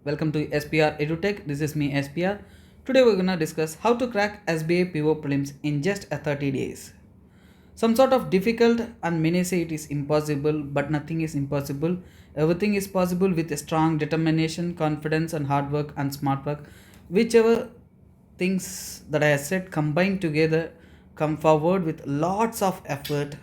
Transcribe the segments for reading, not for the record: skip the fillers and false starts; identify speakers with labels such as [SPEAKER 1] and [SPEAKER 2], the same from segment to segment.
[SPEAKER 1] Welcome to SPR Edutech. This is me SPR. Today we're gonna discuss how to crack SBI PO prelims in just a 30 days. Some sort of difficult and many say it is impossible, but nothing is impossible. Everything is possible with a strong determination, confidence and hard work and smart work. Whichever things that I have said combined together come forward with lots of effort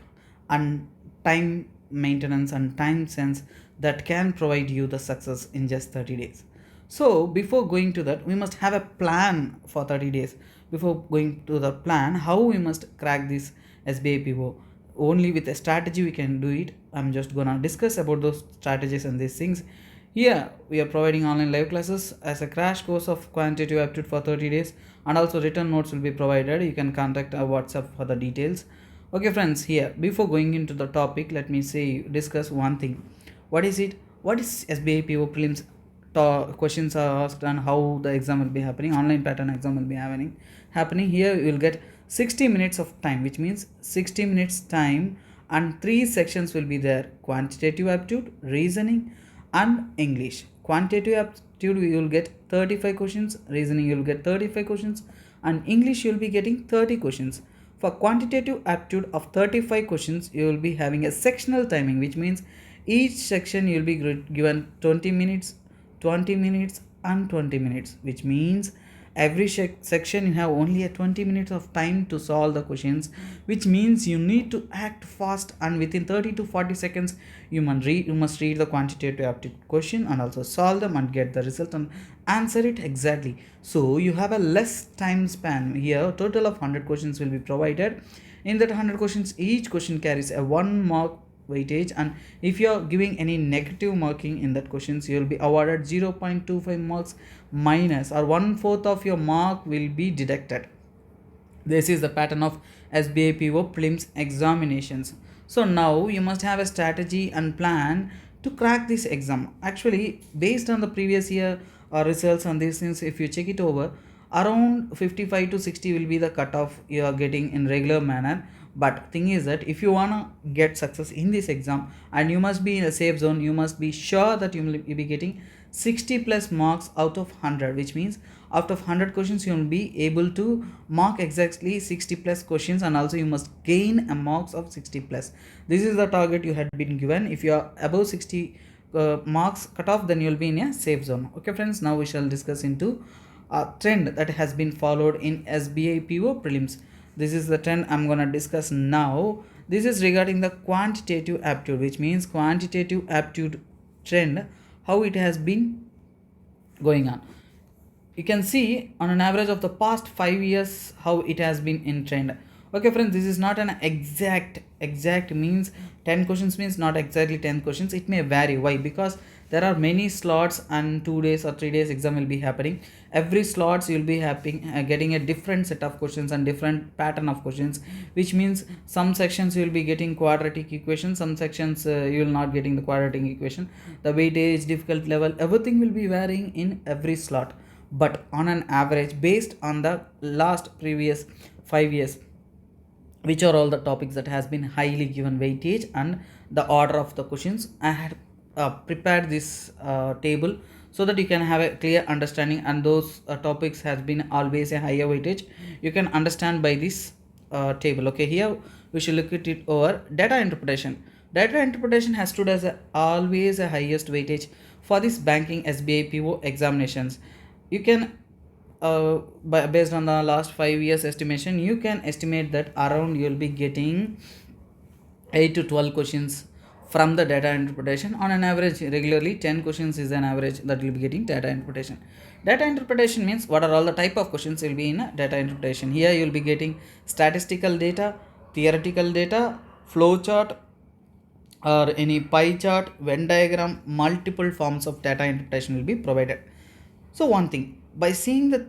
[SPEAKER 1] and time maintenance and time sense that can provide you the success in just 30 days. So before going to that, we must have a plan for 30 days. Before going to the plan, how we must crack this SBI PO. Only with a strategy we can do it. I'm just gonna discuss about those strategies and these things. Here we are providing online live classes as a crash course of quantitative aptitude for 30 days, and also written notes will be provided. You can contact our WhatsApp for the details. Okay friends, here before going into the topic, let me say discuss one thing. What is it? What is SBI PO prelims? Questions are asked and how the exam will be happening. Online pattern exam will be happening. Here you will get 60 minutes of time, which means 60 minutes time, and 3 sections will be there: quantitative aptitude, reasoning and English. Quantitative aptitude you will get 35 questions, reasoning you will get 35 questions, and English you will be getting 30 questions. For quantitative aptitude of 35 questions, you will be having a sectional timing, which means each section you will be given 20 minutes, 20 minutes and 20 minutes, which means every section you have only a 20 minutes of time to solve the questions, which means you need to act fast, and within 30 to 40 seconds you must read the quantitative aptitude question and also solve them and get the result and answer it exactly. So you have a less time span. Here total of 100 questions will be provided. In that 100 questions, each question carries a 1 mark weightage, and if you are giving any negative marking in that questions, you will be awarded 0.25 marks minus, or 1/4 of your mark will be deducted. This is the pattern of SBI PO prelims examinations. So now you must have a strategy and plan to crack this exam. Actually, based on the previous year results and these things, if you check it over, around 55 to 60 will be the cutoff you are getting in regular manner. But thing is that if you wanna get success in this exam, and you must be in a safe zone, you must be sure that you will be getting 60 plus marks out of 100, which means out of 100 questions you will be able to mark exactly 60 plus questions, and also you must gain a marks of 60 plus. This is the target you had been given. If you are above 60 marks cutoff, then you will be in a safe zone. Okay friends, now we shall discuss into a trend that has been followed in SBI PO prelims. This is the trend I'm gonna discuss now. This is regarding the quantitative aptitude, which means quantitative aptitude trend, how it has been going on. You can see on an average of the past 5 years how it has been in trend. Okay friends, this is not an exact means 10 questions means not exactly 10 questions. It may vary. Why? Because there are many slots and 2 days or 3 days exam will be happening. Every slots you will be getting a different set of questions and different pattern of questions, which means some sections you will be getting quadratic equation, some sections you will not getting the quadratic equation. The weightage, difficult level, everything will be varying in every slot. But on an average, based on the last previous 5 years, which are all the topics that has been highly given weightage and the order of the questions, I had prepared this table so that you can have a clear understanding, and those topics has been always a higher weightage. You can understand by this table. Okay, here we should look at it over data interpretation. Data interpretation has stood as always a highest weightage for this banking SBI PO examinations. You can based on the last 5 years estimation, you can estimate that around you will be getting 8 to 12 questions from the data interpretation. On an average, regularly 10 questions is an average that will be getting data interpretation. Data interpretation means what are all the type of questions will be in data interpretation. Here you will be getting statistical data, theoretical data, flow chart or any pie chart, Venn diagram, multiple forms of data interpretation will be provided. So one thing, by seeing the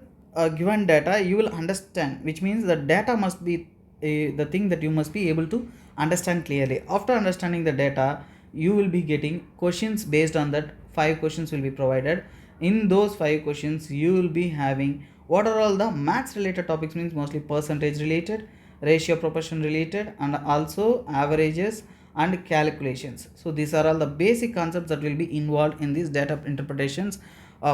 [SPEAKER 1] given data, you will understand, which means the data must be the thing that you must be able to understand clearly. After understanding the data, you will be getting questions based on that. 5 questions will be provided. In those 5 questions, you will be having what are all the maths related topics, means mostly percentage related, ratio proportion related, and also averages and calculations. So these are all the basic concepts that will be involved in these data interpretations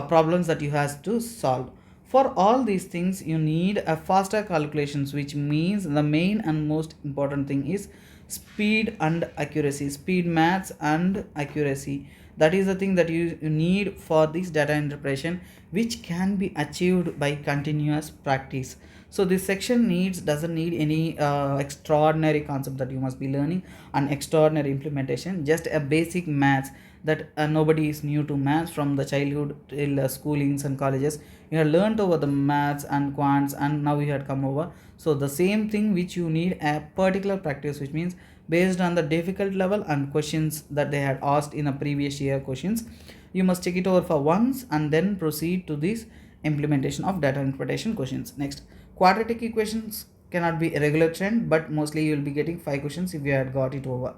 [SPEAKER 1] problems that you have to solve. For all these things you need a faster calculations, which means the main and most important thing is speed and accuracy, speed maths and accuracy. That is the thing that you need for this data interpretation, which can be achieved by continuous practice. So this section doesn't need any extraordinary concept that you must be learning, an extraordinary implementation, just a basic maths that nobody is new to maths from the childhood till schoolings and colleges. You have learned over the maths and quants, and now you had come over. So the same thing which you need a particular practice, which means based on the difficult level and questions that they had asked in a previous year questions, you must check it over for once and then proceed to this implementation of data interpretation questions. Next, quadratic equations cannot be a regular trend, but mostly you will be getting 5 questions if you had got it over.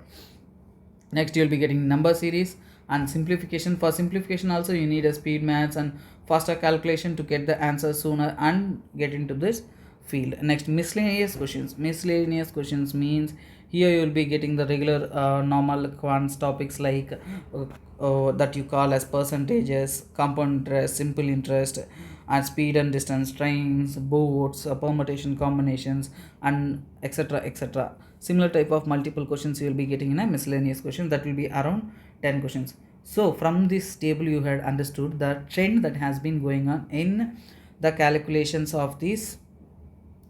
[SPEAKER 1] Next, you will be getting number series and simplification. For simplification also you need a speed maths and faster calculation to get the answer sooner and get into this field. Next, miscellaneous questions. Miscellaneous questions means here you will be getting the regular normal quants topics like that you call as percentages, compound interest, simple interest, and speed and distance, trains, boats, permutation combinations, and etc etc. Similar type of multiple questions you will be getting in a miscellaneous question, that will be around 10 questions. So from this table you had understood the trend that has been going on in the calculations of this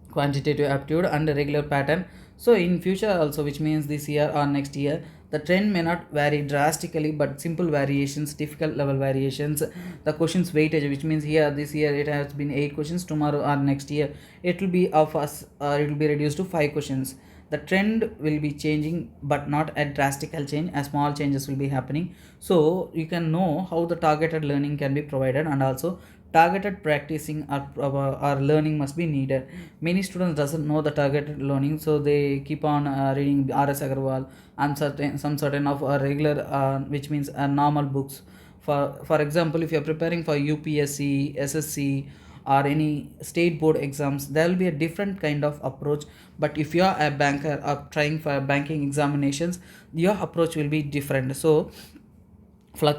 [SPEAKER 1] quantitative aptitude and a regular pattern. So in future also, which means this year or next year, the trend may not vary drastically, but simple variations, difficult level variations, the questions weightage, which means here this year it has been 8 questions, tomorrow or next year it will be of us it will be reduced to 5 questions. The trend will be changing, but not a drastical change, as small changes will be happening. So you can know how the targeted learning can be provided, and also targeted practicing or learning must be needed. Many students doesn't know the targeted learning, so they keep on reading R.S. Agarwal and some certain of regular which means normal books. For example, if you are preparing for UPSC, SSC, or any state board exams, there will be a different kind of approach. But if you are a banker or trying for banking examinations, your approach will be different. So for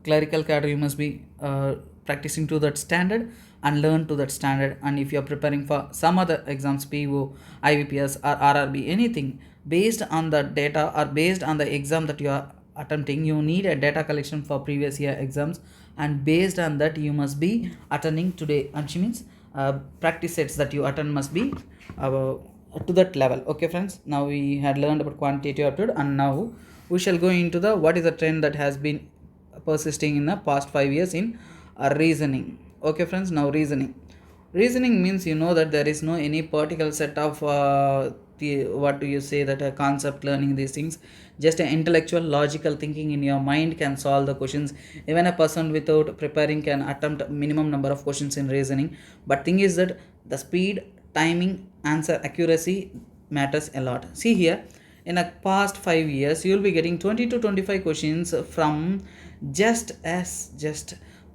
[SPEAKER 1] clerical cadre you must be practicing to that standard and learn to that standard. And if you are preparing for some other exams, PO, IPPS or RRB, anything based on the data or based on the exam that you are attempting, you need a data collection for previous year exams, and based on that you must be attending today, and which means practice sets that you attend must be to that level. Okay friends, now we had learned about quantitative aptitude, and now we shall go into the what is the trend that has been persisting in the past 5 years in reasoning. Okay friends, now reasoning means you know that there is no any particular set of what do you say, that a concept learning, these things, just an intellectual logical thinking in your mind can solve the questions. Even a person without preparing can attempt minimum number of questions in reasoning. But thing is that the speed, timing, answer accuracy matters a lot. See here, in the past 5 years you will be getting 20 to 25 questions from just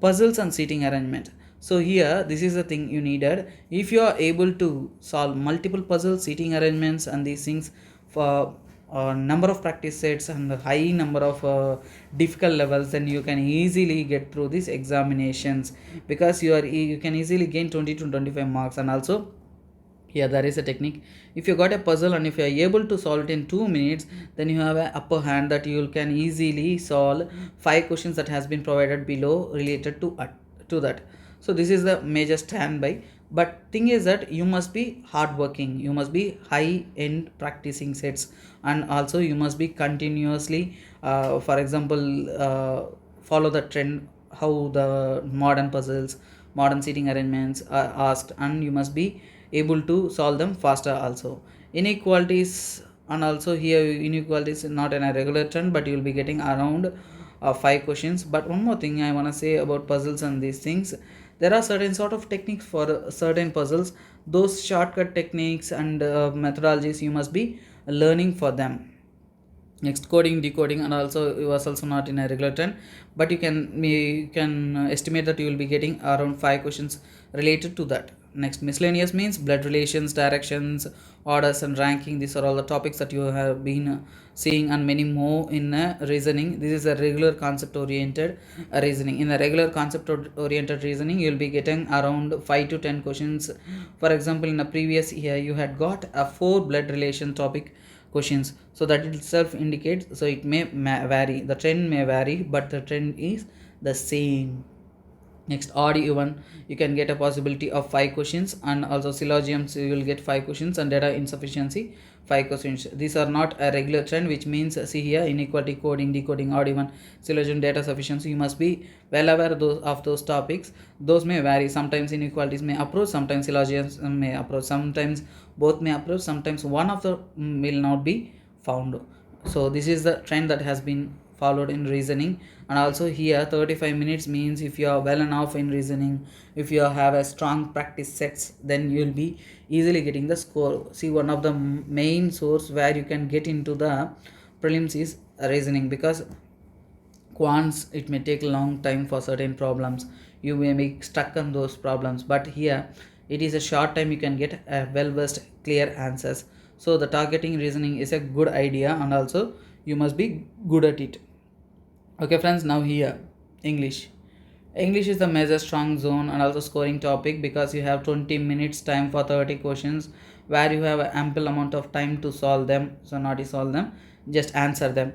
[SPEAKER 1] puzzles and seating arrangement. So here this is the thing you needed. If you are able to solve multiple puzzles, seating arrangements, and these things for a number of practice sets and a high number of difficult levels, then you can easily get through these examinations, because you can easily gain 20 to 25 marks. And also here there is a technique. If you got a puzzle and if you are able to solve it in 2 minutes, then you have an upper hand that you can easily solve 5 questions that has been provided below related to that. So this is the major standby. But thing is that you must be hardworking, you must be high end practicing sets, and also you must be continuously for example follow the trend, how the modern puzzles, modern seating arrangements are asked, and you must be able to solve them faster. Also inequalities, and also here inequalities not in a regular trend, but you will be getting around 5 questions. But one more thing I want to say about puzzles and these things, there are certain sort of techniques for certain puzzles. Those shortcut techniques and methodologies you must be learning for them. Next, coding, decoding, and also it was also not in a regular trend, but you can estimate that you will be getting around 5 questions related to that. Next, miscellaneous means blood relations, directions, orders, and ranking. These are all the topics that you have been seeing, and many more in reasoning. This is a regular concept oriented reasoning. In the regular concept oriented reasoning, you will be getting around 5 to 10 questions. For example, in the previous year, you had got a 4 blood relation topic questions, so that itself indicates, so it may vary, the trend may vary, but the trend is the same. Next, odd even, you can get a possibility of 5 questions, and also syllogisms you will get 5 questions, and data insufficiency 5 questions. These are not a regular trend, which means, see here, inequality, coding, decoding, odd even, syllogism, data sufficiency. You must be well aware of those topics. Those may vary. Sometimes inequalities may approach, sometimes syllogisms may approach, sometimes both may approach, sometimes one of the will not be found. So this is the trend that has been followed in reasoning. And also here 35 minutes means, if you are well enough in reasoning, if you have a strong practice sets, then you will be easily getting the score. See, one of the main source where you can get into the prelims is reasoning, because QUANTS, it may take a long time for certain problems, you may be stuck on those problems, but here it is a short time, you can get a well versed clear answers. So the targeting reasoning is a good idea, and also you must be good at it. Okay friends, now here English. English is the major strong zone and also scoring topic, because you have 20 minutes time for 30 questions, where you have an ample amount of time to solve them. So not to solve them, just answer them.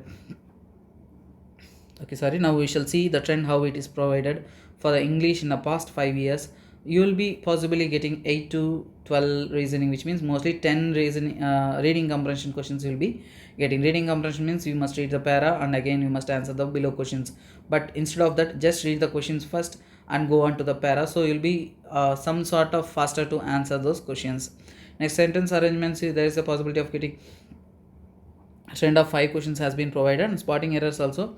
[SPEAKER 1] Okay, sorry. Now we shall see the trend, how it is provided for the English in the past 5 years. You will be possibly getting 8 to 12 reasoning, which means mostly 10 reading comprehension questions you will be getting. Reading comprehension means you must read the para, and again you must answer the below questions. But instead of that, just read the questions first and go on to the para. So you'll be some sort of faster to answer those questions. Next, sentence arrangements, there is a possibility of getting trend of 5 questions has been provided, and spotting errors also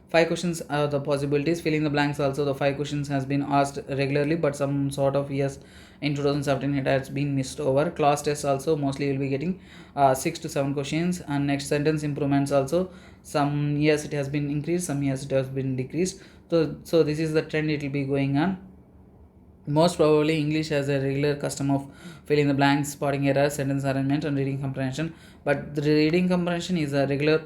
[SPEAKER 1] 5 questions are the possibilities. Filling the blanks also, the 5 questions has been asked regularly, but some sort of years in 2017 it has been missed over. Class tests also, mostly you will be getting 6 to 7 questions. And next, sentence improvements also, some years it has been increased, some years it has been decreased. So this is the trend, it will be going on. Most probably English has a regular custom of filling the blanks, spotting errors, sentence arrangement, and reading comprehension. But the reading comprehension is a regular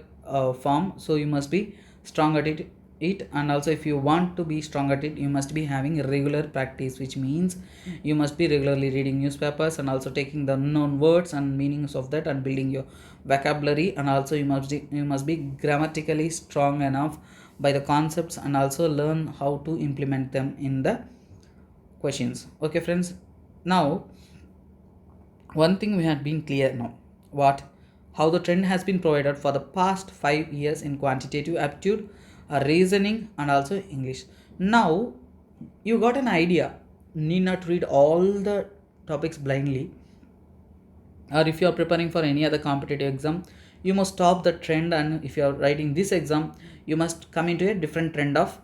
[SPEAKER 1] form, so you must be strong at it. And also, if you want to be strong at it, you must be having regular practice, which means you must be regularly reading newspapers, and also taking the unknown words and meanings of that, and building your vocabulary. And also you must be grammatically strong enough by the concepts, and also learn how to implement them in the questions. Okay friends, now one thing we have been clear now, what, how the trend has been provided for the past 5 years in quantitative aptitude, reasoning, and also English. Now you got an idea, need not read all the topics blindly, or if you are preparing for any other competitive exam, you must stop the trend, and if you are writing this exam, you must come into a different trend of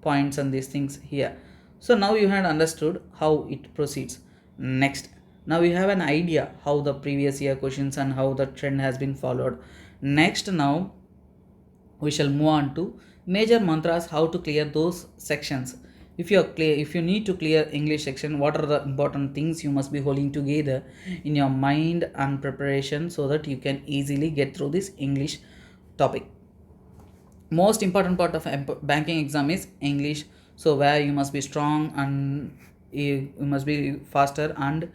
[SPEAKER 1] points and these things here. So now you had understood how it proceeds. Next, now you have an idea how the previous year questions and how the trend has been followed. Next, now we shall move on to major mantras, how to clear those sections. If you are clear, if you need to clear English section, what are the important things you must be holding together in your mind and preparation, so that you can easily get through this English topic. Most important part of a banking exam is English, so where you must be strong, and you must be faster and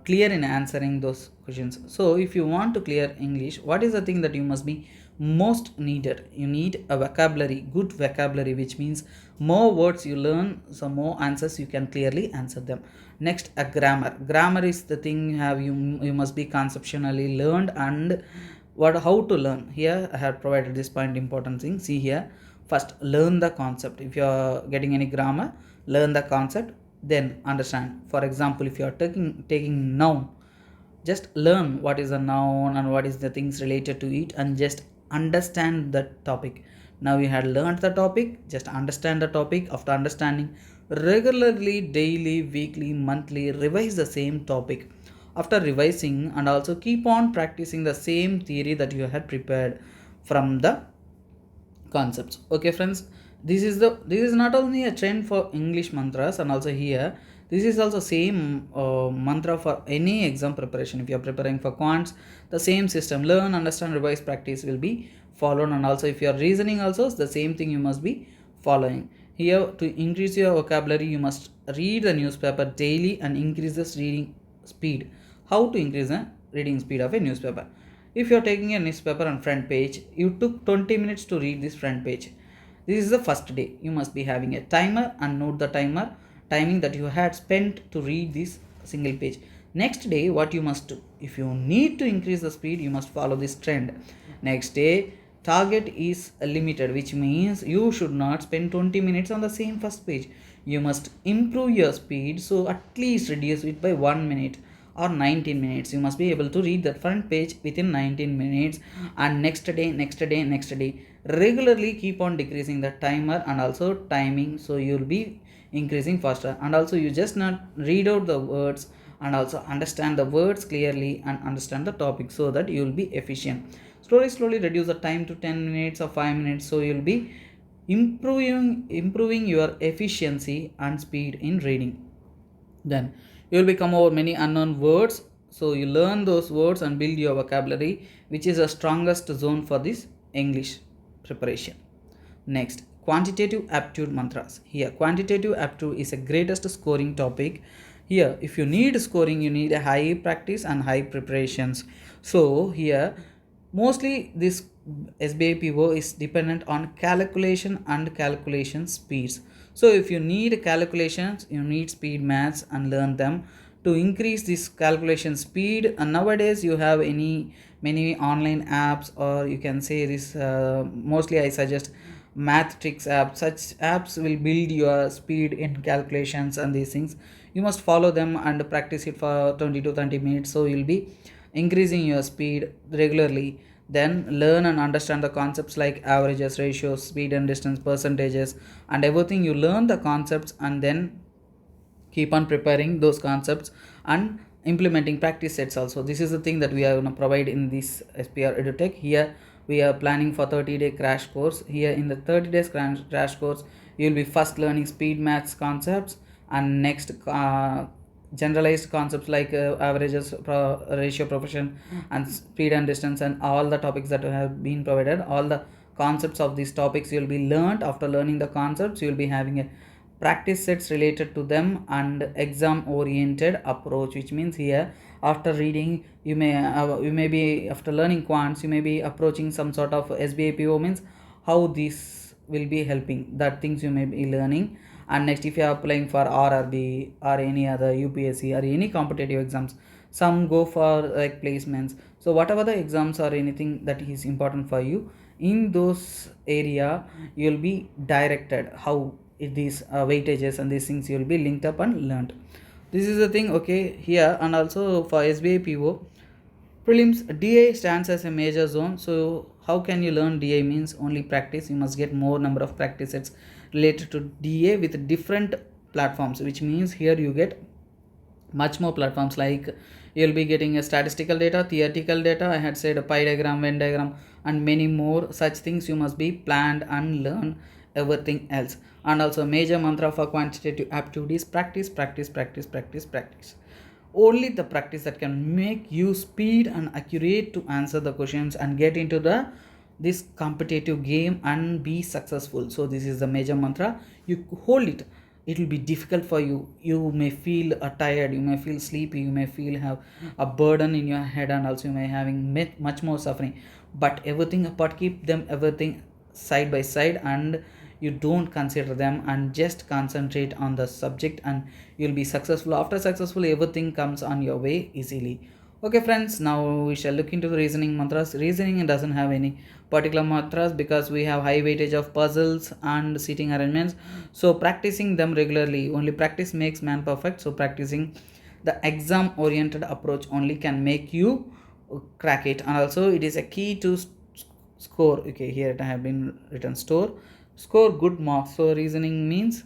[SPEAKER 1] clear in answering those questions. So if you want to clear English, what is the thing that you must be most needed? You need a vocabulary, good vocabulary, which means more words you learn, so more answers you can clearly answer them. Next, a grammar is the thing you must be conceptually learned, and how to learn. Here I have provided this point, important thing. See here, first learn the concept. If you are getting any grammar, learn the concept, then understand. For example, if you are taking noun, just learn what is a noun and what is the things related to it, and just understand the topic. Now you had learned the topic, just understand the topic. After understanding, regularly, daily, weekly, monthly, revise the same topic. After revising, and also keep on practicing the same theory that you had prepared from the concepts. Okay friends, this is not only a trend for English mantras, and also here This is also same mantra for any exam preparation. If you are preparing for quants, the same system, learn, understand, revise, practice will be followed. And also if you are reasoning also, the same thing you must be following. Here, to increase your vocabulary, you must read the newspaper daily and increase the reading speed. How to increase the reading speed of a newspaper? If you are taking a newspaper on front page, you took 20 minutes to read this front page. This is the first day. You must be having a timer and note the timing that you had spent to read this single page. Next day, what you must do? If you need to increase the speed, you must follow this trend. Next day, target is limited, which means you should not spend 20 minutes on the same first page. You must improve your speed, so at least reduce it by 1 minute or 19 minutes. You must be able to read that front page within 19 minutes, and next day regularly keep on decreasing the timer and also timing, so you'll be increasing faster. And also you just not read out the words and also understand the words clearly and understand the topic, so that you will be efficient. Slowly reduce the time to 10 minutes or 5 minutes, so you'll be improving your efficiency and speed in reading. Then you will become over many unknown words, so you learn those words and build your vocabulary, which is the strongest zone for this English preparation. Next, quantitative aptitude mantras. Here, quantitative aptitude is a greatest scoring topic. Here, if you need scoring, you need a high practice and high preparations. So here, mostly this SBI PO is dependent on calculation and calculation speeds. So if you need calculations, you need speed maths and learn them to increase this calculation speed. And nowadays you have many online apps, or you can say this, mostly I suggest math tricks apps. Such apps will build your speed in calculations and these things. You must follow them and practice it for 20 to 30 minutes, so you'll be increasing your speed regularly. Then learn and understand the concepts like averages, ratios, speed and distance, percentages, and everything. You learn the concepts and then keep on preparing those concepts and implementing practice sets also. This is the thing that we are going to provide in this SPR Edutech. Here we are planning for 30-day crash course. Here in the 30 days crash course, you will be first learning speed maths concepts, and next generalized concepts like averages, ratio, proportion, and speed and distance, and all the topics that have been provided. All the concepts of these topics you will be learned. After learning the concepts, you will be having a practice sets related to them and exam oriented approach, which means here after reading you may be, after learning quants, you may be approaching some sort of SBI PO, means how this will be helping, that things you may be learning. And next, if you are applying for RRB or any other UPSC or any competitive exams, some go for like placements. So whatever the exams or anything that is important for you, in those area you will be directed how these weightages and these things you will be linked up and learned. This is the thing, okay, here. And also for SBI PO prelims, DI stands as a major zone. So how can you learn DI? Means only practice. You must get more number of practice sets related to DA with different platforms, which means here you get much more platforms, like you'll be getting a statistical data, theoretical data, I had said a pie diagram, Venn diagram, and many more such things. You must be planned and learn everything else. And also major mantra for quantitative aptitude is practice, practice, practice, practice, practice. Only the practice that can make you speed and accurate to answer the questions and get into this competitive game and be successful. So this is the major mantra. You hold it, it will be difficult for you. You may feel tired, you may feel sleepy, you may feel have a burden in your head, and also you may having much more suffering. But everything apart, keep them everything side by side, and you don't consider them and just concentrate on the subject, and you'll be successful. After successful, everything comes on your way easily. Okay friends, now we shall look into the reasoning mantras. Reasoning doesn't have any particular mantras because we have high weightage of puzzles and seating arrangements. So practicing them regularly, only practice makes man perfect. So practicing the exam oriented approach only can make you crack it. And also it is a key to score. Okay, here I have been written score good marks. So reasoning means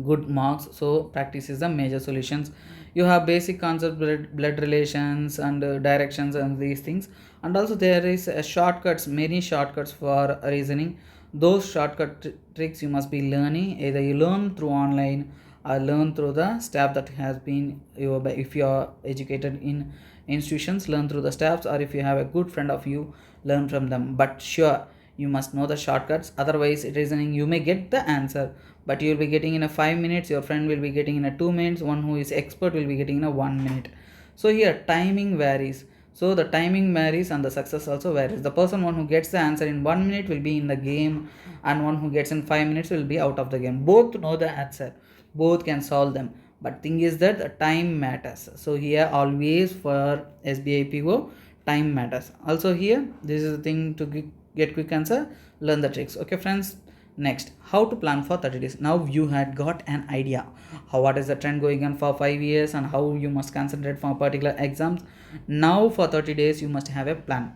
[SPEAKER 1] good marks. So practice is the major solutions. You have basic concept, blood relations and directions and these things. And also there is a shortcuts, many shortcuts for reasoning. Those shortcut tricks you must be learning. Either you learn through online learn through the staff that has been if you are educated in institutions, learn through the staffs, or if you have a good friend of you, learn from them. But sure, you must know the shortcuts, otherwise reasoning you may get the answer, but you will be getting in a 5 minutes, your friend will be getting in a 2 minutes, one who is expert will be getting in a 1 minute. So here timing varies, so the timing varies and the success also varies. The person one who gets the answer in 1 minute will be in the game, and one who gets in 5 minutes will be out of the game. Both know the answer, both can solve them, but thing is that the time matters. So here always for SBI PO, time matters. Also here this is the thing to get quick answer, learn the tricks. Okay friends, next, how to plan for 30 days. Now you had got an idea what is the trend going on for 5 years and how you must concentrate for particular exams. Now for 30 days you must have a plan.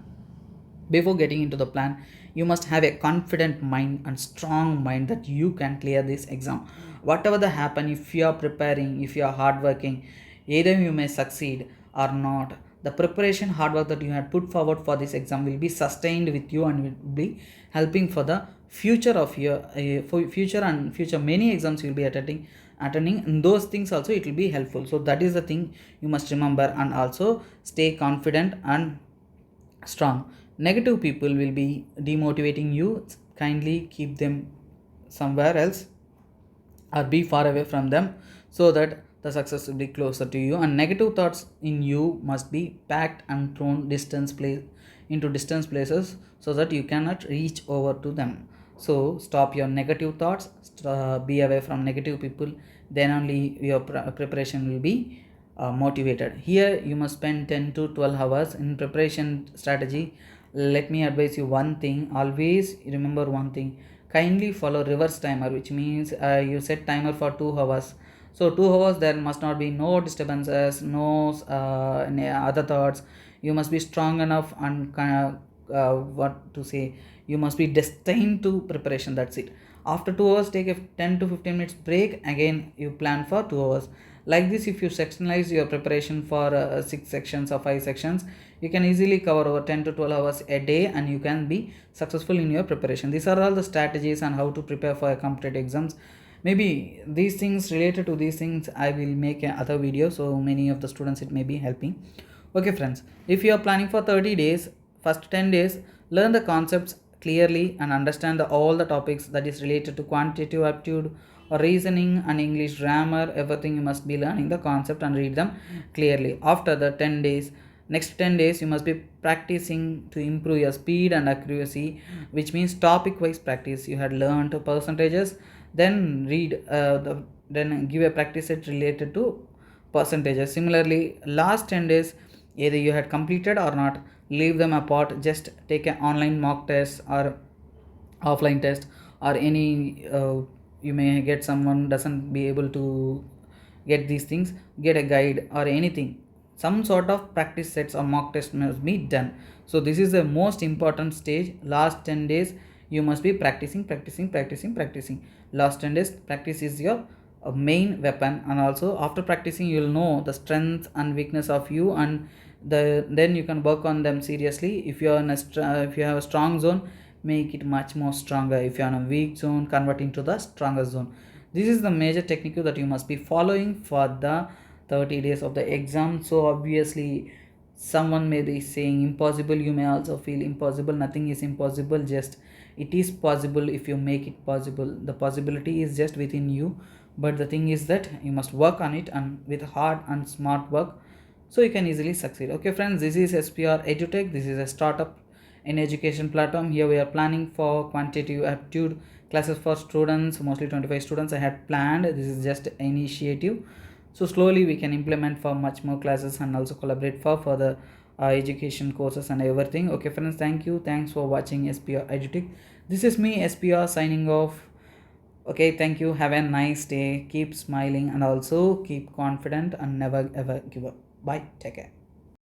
[SPEAKER 1] Before getting into the plan, you must have a confident mind and strong mind that you can clear this exam. Whatever the happen, if you are preparing, if you are hardworking, either you may succeed or not. The preparation hard work that you had put forward for this exam will be sustained with you and will be helping for the future of your for future and future many exams you will be attending, and those things also it will be helpful. So that is the thing you must remember, and also stay confident and strong. Negative people will be demotivating you, kindly keep them somewhere else or be far away from them, so that the success will be closer to you. And negative thoughts in you must be packed and thrown into distance places, so that you cannot reach over to them. So stop your negative thoughts, be away from negative people, then only your preparation will be motivated. Here you must spend 10 to 12 hours in preparation strategy. Let me advise you one thing, always remember one thing, kindly follow reverse timer, which means you set timer for 2 hours. So 2 hours there must not be no disturbances, no any other thoughts. You must be strong enough and what to say, you must be destined to preparation, that's it. After 2 hours take a 10 to 15 minutes break, again you plan for 2 hours. Like this, if you sectionalize your preparation for 6 sections or 5 sections, you can easily cover over 10 to 12 hours a day, and you can be successful in your preparation. These are all the strategies on how to prepare for a competitive exams. Maybe these things, related to these things, I will make another video, so many of the students it may be helping. Okay friends, if you are planning for 30 days, first 10 days learn the concepts clearly and understand all the topics that is related to quantitative aptitude or reasoning and English grammar. Everything you must be learning the concept and read them clearly. After the 10 days, next 10 days you must be practicing to improve your speed and accuracy, which means topic wise practice. You had learned percentages, then read then give a practice set related to percentages. Similarly, last 10 days either you had completed or not, leave them apart, just take an online mock test or offline test, or any you may get someone doesn't be able to get these things, get a guide or anything, some sort of practice sets or mock test must be done. So this is the most important stage. Last 10 days you must be practicing. Last 10 days practice is your main weapon, and also after practicing you will know the strength and weakness of you, and then you can work on them seriously. If you are in if you have a strong zone, make it much more stronger. If you are in a weak zone, convert into the stronger zone. This is the major technique that you must be following for the 30 days of the exam. So obviously someone may be saying impossible, you may also feel impossible. Nothing is impossible, just it is possible if you make it possible. The possibility is just within you, but the thing is that you must work on it, and with hard and smart work, so you can easily succeed. Okay friends, this is SPR Edutech. This is a startup in education platform. Here we are planning for quantitative aptitude classes for students, mostly 25 students I had planned. This is just initiative, so slowly we can implement for much more classes and also collaborate for further education courses and everything. Okay friends, thank you, thanks for watching SPR Edutech. This is me SPR signing off. Okay, thank you, have a nice day, keep smiling and also keep confident and never ever give up. Bye, take care.